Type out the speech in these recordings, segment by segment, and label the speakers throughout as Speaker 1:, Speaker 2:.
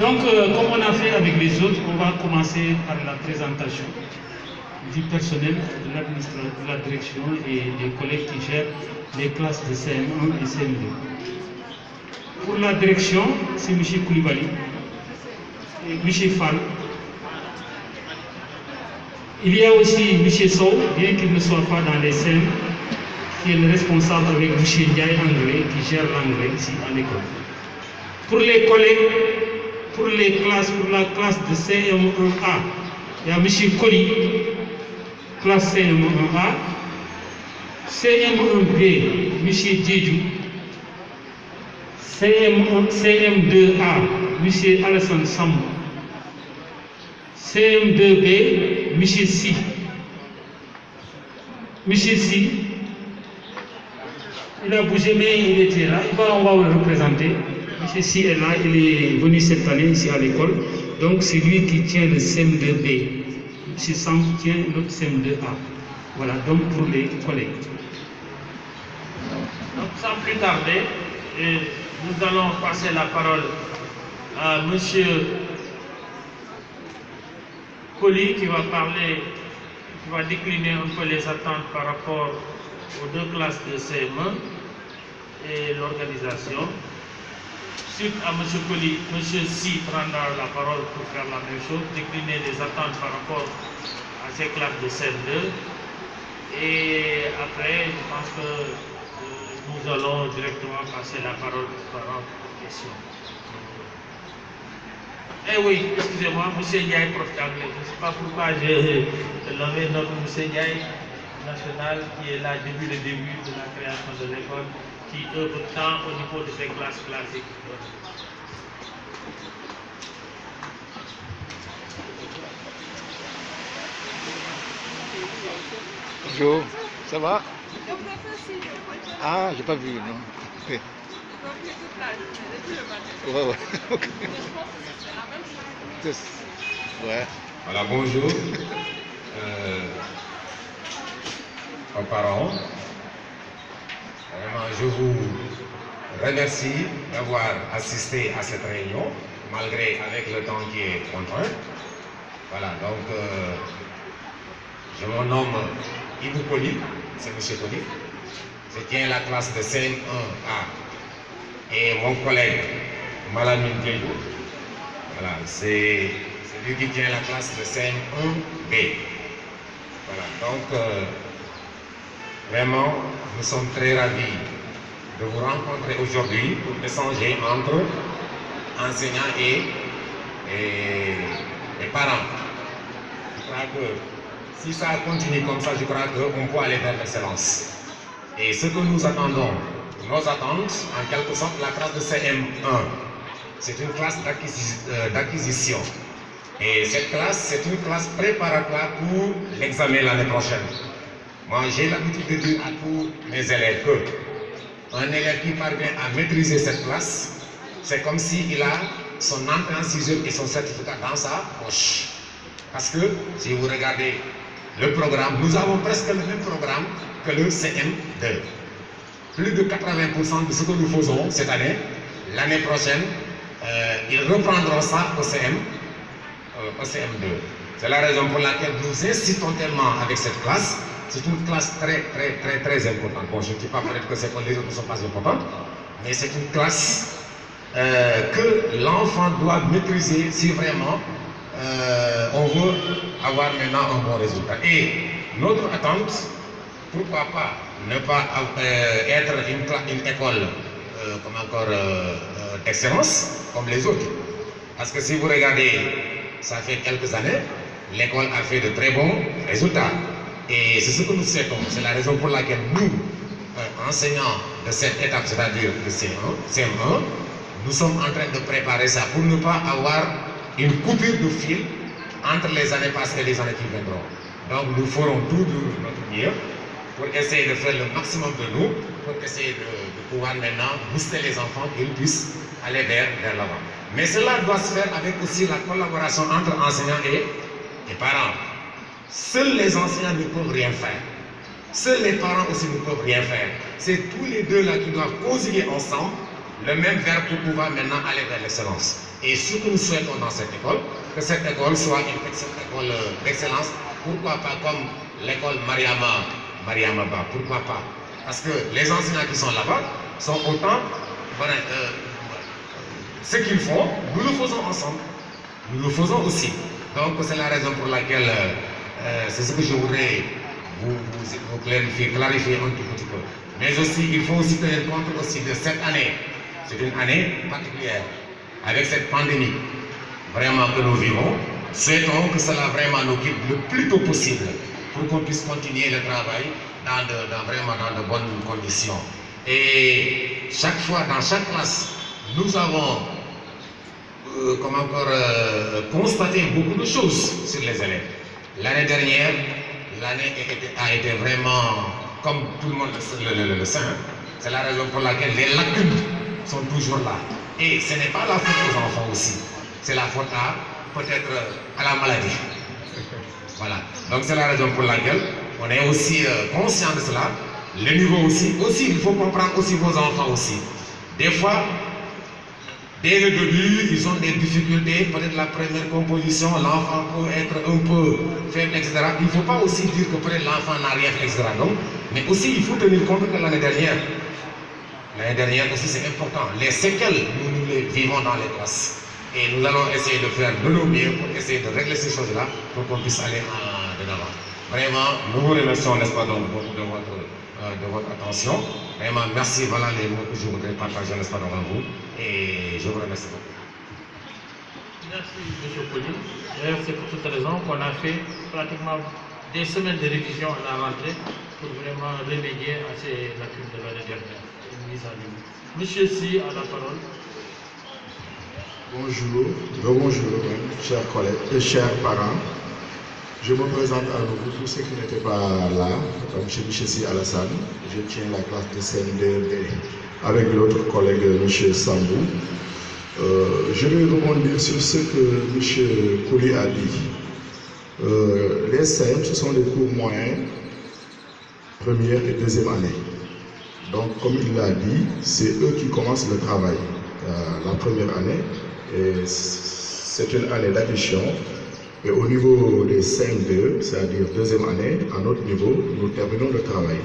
Speaker 1: Donc, comme on a fait avec les autres, on va commencer par la présentation du personnel, de la direction et des collègues qui gèrent les classes de CM1 et CM2. Pour la direction, c'est M. Koulibaly, et M. Fall. Il y a aussi M. Sow, bien qu'il ne soit pas dans les CM, qui est le responsable avec M. Ndiaye Anglais, qui gère l'anglais ici à l'école. Pour les collègues, pour la classe de CM1A, il y a M. Koli, classe CM1A, CM1B, M. Djedjou, CM2A, M. Alassane Sambou, CM2B, M. Si. M. Si, il a bougé, mais il était là. On va le représenter. M. Si est là, il est venu cette année ici à l'école. Donc c'est lui qui tient le CM2B. M. Sam tient le CM2A. Voilà, donc pour les collègues.
Speaker 2: Donc sans plus tarder, nous allons passer la parole à M. Koli qui va parler, qui va décliner un peu les attentes par rapport aux deux classes de CM1 et l'organisation. Suite à M. Koli, M. Si prendra la parole pour faire la même chose, décliner les attentes par rapport à ces classes de CM2. Et après, je pense que nous allons directement passer la parole aux parents pour questions. Eh oui, excusez-moi, M. Ndiaye, prof d'anglais. Je ne sais pas pourquoi j'ai nommé notre M. Ndiaye national qui est là depuis le début de la création de l'école, qui œuvre tant au niveau de ces classes classiques.
Speaker 3: Bonjour, ça va? Ah, j'ai pas vu, non. Okay. Ouais. Okay. Ouais.
Speaker 4: Voilà, bonjour aux parents. Vraiment, je vous remercie d'avoir assisté à cette réunion, malgré avec le temps qui est contraint. Voilà, donc je me nomme Ibou Koli, c'est M. Koli. Je tiens la classe de CM1A et mon collègue Malamine Djedjou. Voilà, c'est lui qui tient la classe de CM1B. Voilà, donc vraiment, nous sommes très ravis de vous rencontrer aujourd'hui pour échanger entre enseignants et parents. Je crois que si ça continue comme ça, je crois qu'on peut aller vers l'excellence. Et ce que nous attendons, nos attentes, en quelque sorte, la classe de CM1, c'est une classe d'acquisition. Et cette classe, c'est une classe préparatoire pour l'examen l'année prochaine. Moi, j'ai l'habitude de dire à tous mes élèves que un élève qui parvient à maîtriser cette classe, c'est comme s'il a son entrée en sixième et son certificat dans sa poche. Parce que, si vous regardez le programme, nous avons presque le même programme que le CM2. Plus de 80% de ce que nous faisons cette année, l'année prochaine, ils reprendront ça au CM2. C'est la raison pour laquelle nous incitons tellement avec cette classe. C'est une classe très importante. Bon, je ne dis pas peut-être que les autres ne sont pas importantes, mais c'est une classe que l'enfant doit maîtriser si vraiment on veut avoir maintenant un bon résultat. Et notre attente, pourquoi pas ne pas être une école d'excellence comme les autres. Parce que si vous regardez, ça fait quelques années, l'école a fait de très bons résultats. Et c'est ce que nous souhaitons. C'est la raison pour laquelle nous, enseignants de cette étape, c'est-à-dire de CM1, nous sommes en train de préparer ça pour ne pas avoir une coupure de fil entre les années passées et les années qui viendront. Donc nous ferons tout de notre mieux pour essayer de faire le maximum de nous, pour essayer de pouvoir maintenant booster les enfants qu'ils puissent aller vers l'avant. Mais cela doit se faire avec aussi la collaboration entre enseignants et parents. Seuls les enseignants ne peuvent rien faire. Seuls les parents aussi ne peuvent rien faire. C'est tous les deux là qui doivent conjuguer ensemble le même verbe pour pouvoir maintenant aller vers l'excellence. Et ce que nous souhaitons dans cette école, que cette école soit une école d'excellence, pourquoi pas comme l'école Mariama Ba, pourquoi pas? Parce que les enseignants qui sont là-bas sont autant, voilà, ce qu'ils font, nous le faisons ensemble, nous le faisons aussi. Donc c'est la raison pour laquelle, c'est ce que je voudrais vous clarifier un tout petit peu. Mais aussi, il faut aussi tenir compte aussi de cette année. C'est une année particulière, avec cette pandémie vraiment que nous vivons. Souhaitons que cela vraiment nous quitte le plus tôt possible pour qu'on puisse continuer le travail vraiment dans de bonnes conditions. Et chaque fois, dans chaque classe, nous avons constaté beaucoup de choses sur les élèves. L'année dernière, l'année a été vraiment, comme tout le monde le sait, c'est la raison pour laquelle les lacunes sont toujours là. Et ce n'est pas la faute aux enfants aussi, c'est la faute peut-être à la maladie. Voilà, donc c'est la raison pour laquelle on est aussi conscient de cela. Le niveau aussi, il faut comprendre aussi vos enfants aussi. Des fois, dès le début, ils ont des difficultés, peut-être la première composition, l'enfant peut être un peu faible, etc. Il ne faut pas aussi dire que peut-être l'enfant n'a rien fait, etc. Donc, mais aussi, il faut tenir compte que l'année dernière aussi c'est important. Les séquelles, nous les vivons dans les classes. Et nous allons essayer de faire de nos mieux pour essayer de régler ces choses-là pour qu'on puisse aller de l'avant. Vraiment, nous vous remercions, n'est-ce pas, donc, de votre attention. Vraiment, merci, voilà les mots que je voudrais partager, n'est-ce pas, devant vous. Et je vous remercie beaucoup.
Speaker 2: Merci, M. Poli. D'ailleurs, c'est pour toute raison qu'on a fait pratiquement des semaines de révision à la rentrée pour vraiment remédier à ces lacunes de l'année dernière. Une mise à niveau. Monsieur Si a la parole.
Speaker 5: Bonjour, chers collègues, chers parents. Je me présente à nouveau tous ceux qui n'étaient pas là, comme M. Michessi Alassane. Je tiens la classe de CM2 avec l'autre collègue M. Sambou. Je vais rebondir sur ce que M. Kouli a dit. Les CM, ce sont des cours moyens, première et deuxième année. Donc, comme il l'a dit, c'est eux qui commencent le travail. La première année, c'est une année d'addition. Et au niveau des 5-2, c'est-à-dire deuxième année, à notre niveau, nous terminons le travail.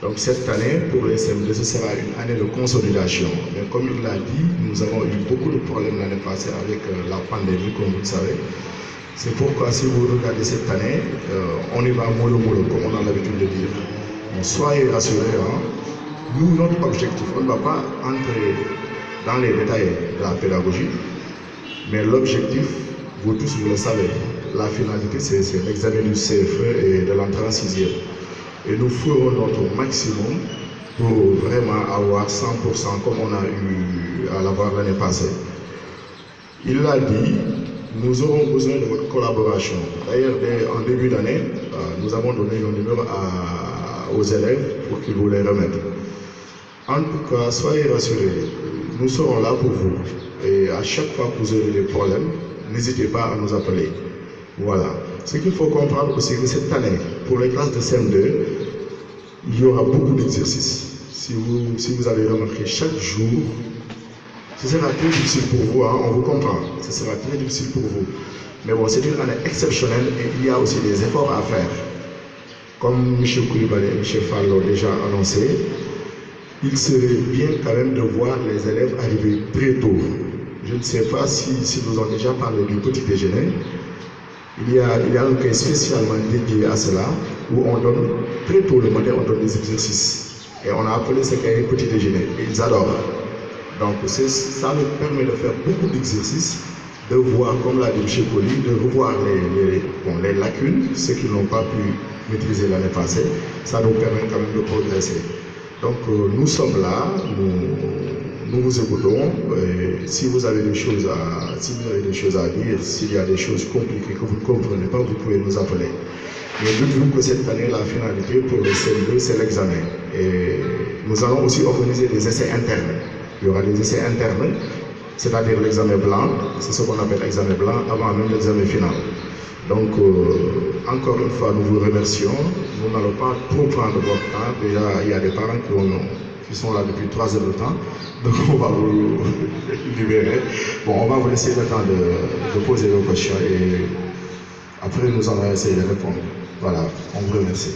Speaker 5: Donc cette année, pour les CM2, ce sera une année de consolidation. Mais comme il l'a dit, nous avons eu beaucoup de problèmes l'année passée avec la pandémie, comme vous le savez. C'est pourquoi, si vous regardez cette année, on y va mollo, comme on a l'habitude de dire. Donc, soyez rassurés, hein. Nous, notre objectif, on ne va pas entrer dans les détails de la pédagogie, mais l'objectif, vous tous, vous le savez, la finalité, c'est l'examen du CFE et de l'entrée en 6e. Et nous ferons notre maximum pour vraiment avoir 100% comme on a eu à l'avoir l'année passée. Il l'a dit, nous aurons besoin de votre collaboration. D'ailleurs, en début d'année, nous avons donné nos numéros aux élèves pour qu'ils vous les remettent. En tout cas, soyez rassurés, nous serons là pour vous. Et à chaque fois que vous aurez des problèmes, n'hésitez pas à nous appeler. Voilà. Ce qu'il faut comprendre aussi, que cette année, pour les classes de CM2, il y aura beaucoup d'exercices. Si vous avez remarqué, chaque jour, ce sera très difficile pour vous, hein, on vous comprend. Ce sera très difficile pour vous. Mais bon, c'est une année exceptionnelle et il y a aussi des efforts à faire. Comme M. Koulibaly et M. Fall l'ont déjà annoncé, il serait bien quand même de voir les élèves arriver très tôt. Je ne sais pas si vous ont déjà parlé du petit déjeuner. Il y a un cas spécialement dédié à cela, où on donne, très tôt le matin, on donne des exercices. Et on a appelé ce cas petit déjeuner. Et ils adorent. Donc ça nous permet de faire beaucoup d'exercices, de voir, comme l'a dit M. Poli, de revoir les lacunes, ceux qui n'ont pas pu maîtriser l'année passée. Ça nous permet quand même de progresser. Donc nous sommes là, nous vous écoutons. Si vous avez des choses à dire, s'il y a des choses compliquées que vous ne comprenez pas, vous pouvez nous appeler. Mais dites-vous que cette année, la finalité pour les CM2, c'est l'examen. Et nous allons aussi organiser des essais internes. Il y aura des essais internes, c'est-à-dire l'examen blanc, c'est ce qu'on appelle l'examen blanc, avant même l'examen final. Donc, encore une fois, nous vous remercions. Nous n'allons pas trop prendre votre temps. Déjà, il y a des parents qui sont là depuis 3 heures de temps. Donc on va vous libérer. Bon, on va vous laisser le temps de poser vos questions et après nous allons essayer de répondre. Voilà, on vous remercie.